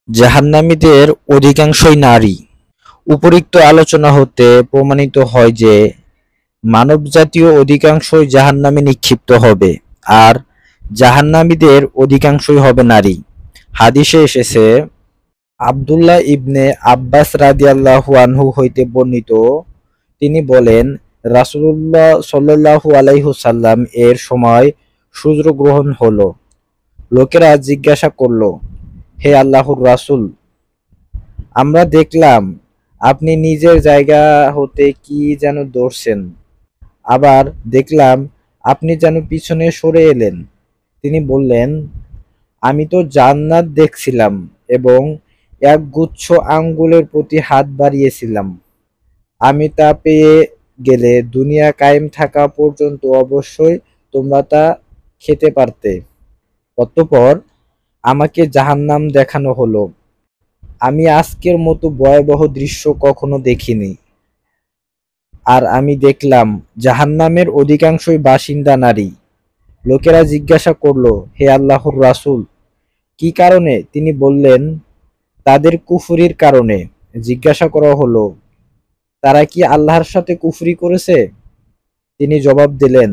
জাহান্নামীদের অধিকাংশই নারী। উপরিউক্ত আলোচনা হতে প্রমাণিত হয় যে মানবজাতীয় অধিকাংশই জাহান্নামে নিক্ষিপ্ত হবে, আর জাহান্নামীদের অধিকাংশই হবে নারী। হাদিসে এসেছে, আব্দুল্লাহ ইবনে আব্বাস রাদিয়াল্লাহু আনহু হইতে বর্ণিত, তিনি বলেন, রাসূলুল্লাহ সাল্লাল্লাহু আলাইহি ওয়াসাল্লাম এর সময় সূর্যগ্রহণ হলো। লোকেরা জিজ্ঞাসা করল, হে আল্লাহর রাসূল, আমরা দেখলাম আপনি নিজের জায়গা হতে কি যেন ধরছেন, আবার দেখলাম আপনি যেন পিছনে সরে এলেন। তিনি বললেন, আমি তো জান্নাত দেখছিলাম এবং এক গুচ্ছ আঙ্গুলের প্রতি হাত বাড়িয়েছিলাম। আমি তা পেয়ে গেলে দুনিয়া কায়েম থাকা পর্যন্ত অবশ্যই তোমরা তা খেতে পারতে। অতঃপর আমাকে জাহান্নাম দেখানো হলো। আমি আজকের মতো ভয়াবহ দৃশ্য কখনো দেখিনি। আর আমি দেখলাম জাহান্নামের অধিকাংশই বাসিন্দা নারী। লোকেরা জিজ্ঞাসা করল, হে আল্লাহর রাসূল, কি কারণে? তিনি বললেন, তাদের কুফরির কারণে। জিজ্ঞাসা করা হলো, তারা কি আল্লাহর সাথে কুফরি করেছে? তিনি জবাব দিলেন,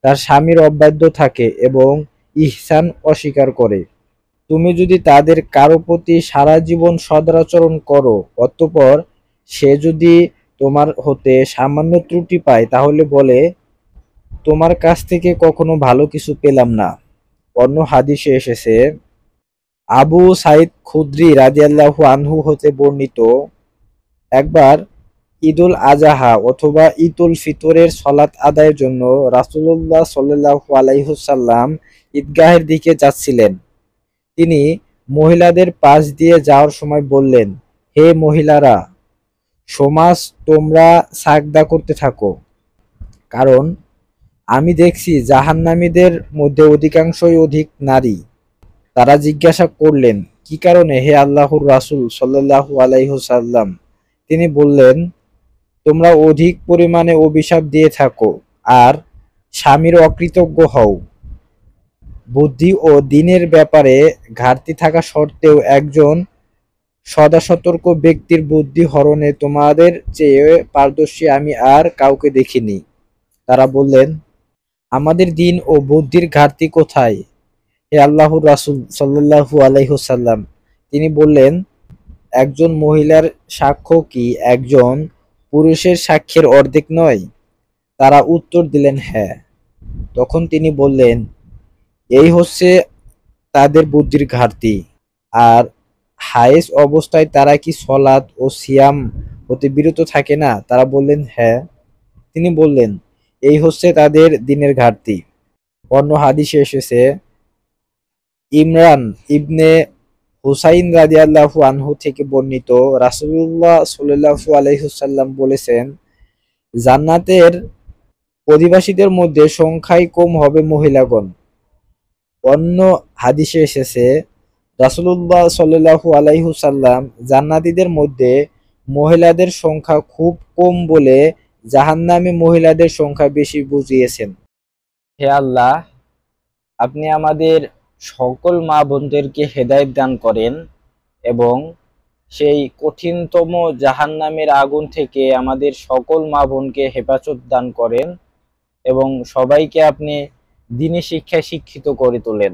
তার স্বামীর অবাধ্য থাকে এবং ইহসান অস্বীকার করে। তুমি যদি তাদের কারো প্রতি সারা জীবন সদাচরণ করো, অতঃপর সে যদি তোমার হতে সামান্য ত্রুটি পায়, তাহলে বলে, তোমার কাছ থেকে কখনো ভালো কিছু পেলাম না। অন্য হাদিসে এসেছে, আবু সাঈদ খুদরি রাদিয়াল্লাহু আনহু হতে বর্ণিত, একবার ঈদুল আজহা অথবা ঈদুল ফিতরের সালাত আদায়ের জন্য রাসূলুল্লাহ সাল্লাল্লাহু আলাইহি ওয়াসাল্লাম ঈদগাহের দিকে যাচ্ছিলেন। তিনি মহিলাদের পাশ দিয়ে যাওয়ার সময় বললেন, হে মহিলারা, সমাজ তোমরা সাজদা করতে থাকো, কারণ আমি দেখছি জাহান্নামীদের মধ্যে অধিকাংশই অধিক নারী। তারা জিজ্ঞাসা করলেন, কি কারণে হে আল্লাহর রাসূল সাল্লাল্লাহু আলাইহি ওয়াসাল্লাম? তিনি বললেন, তোমরা অধিক পরিমাণে অভিশাপ দিয়ে থাকো আর স্বামীর অকৃতজ্ঞ হও। বুদ্ধি ও দ্বীনের ব্যাপারে ঘাটতি থাকা সত্ত্বেও একজন সদাসতর্ক ব্যক্তির বুদ্ধি হরণে তোমাদের চেয়ে পারদর্শী আমি আর কাউকে দেখিনি। তারা বললেন, আমাদের দ্বীন ও বুদ্ধির ঘাটতি কোথায় হে আল্লাহর রাসূল সাল্লাল্লাহু আলাইহি ওয়াসাল্লাম? তিনি বললেন, একজন মহিলার সাক্ষ্য কি একজন পুরুষের সাক্ষ্যের অর্ধেক নয়? তারা উত্তর দিলেন, হ্যাঁ। তখন তিনি বললেন, এই হচ্ছে তাদের বুদ্ধির ঘাটতি। আর হায়েস অবস্থায় তারা কি সলাত ও সিয়াম হতে বিরত থাকে না? তারা বললেন, হ্যাঁ। তিনি বললেন, এই হচ্ছে তাদের দ্বীনের ঘাটতি। অন্য হাদিসে এসেছে, ইমরান ইবনে হুসাইন রাদিয়াল্লাহু আনহু থেকে বর্ণিত, রাসূলুল্লাহ সাল্লাল্লাহু আলাইহি ওয়াসাল্লাম বলেছেন, জান্নাতের অধিবাসীদের মধ্যে সংখ্যায় কম হবে মহিলাগণ। অন্য হাদিসে এসেছে, রাসূলুল্লাহ সাল্লাল্লাহু আলাইহি ওয়াসাল্লাম জান্নাতীদের মধ্যে মহিলাদের সংখ্যা খুব কম বলে জাহান্নামী মহিলাদের সংখ্যা বেশি বুঝিয়েছেন। হে আল্লাহ, আপনি আমাদের সকল মা বোনদেরকে হেদায়েত দান করেন এবং সেই কঠিনতম জাহান্নামের আগুন থেকে আমাদের সকল মা বোনকে হেফাজত দান করেন এবং সবাইকে আপনি দ্বীনি শিক্ষায় শিক্ষিত করে তোলেন।